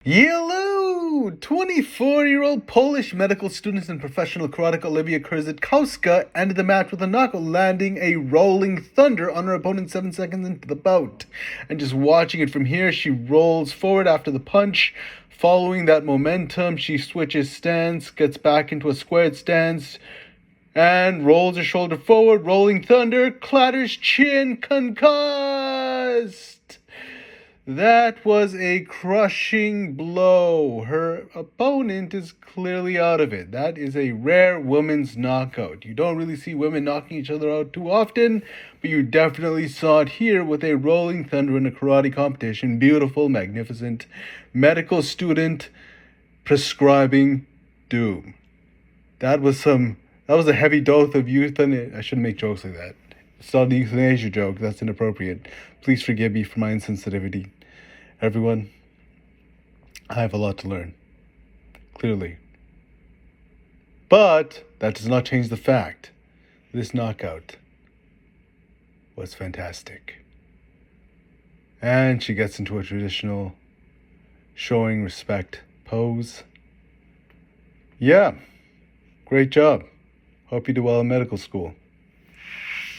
Hello! 24-year-old Polish medical student and professional karate Olivia Krzyzkowska ended the match with a knockout, landing a rolling thunder on her opponent 7 seconds into the bout. And just watching it from here, she rolls forward after the punch. Following that momentum, she switches stance, gets back into a squared stance, and rolls her shoulder forward. Rolling thunder, clatters chin, concussed. That was a crushing blow. Her opponent is clearly out of it. That is a rare women's knockout. You don't really see women knocking each other out too often, but you definitely saw it here with a rolling thunder in a karate competition. Beautiful, magnificent medical student prescribing doom. That was a heavy dose of youth, and I shouldn't make jokes like that. It's not a euthanasia joke. That's inappropriate. Please forgive me for my insensitivity. Everyone, I have a lot to learn. Clearly. But that does not change the fact this knockout was fantastic. And she gets into a traditional showing respect pose. Yeah, great job. Hope you do well in medical school.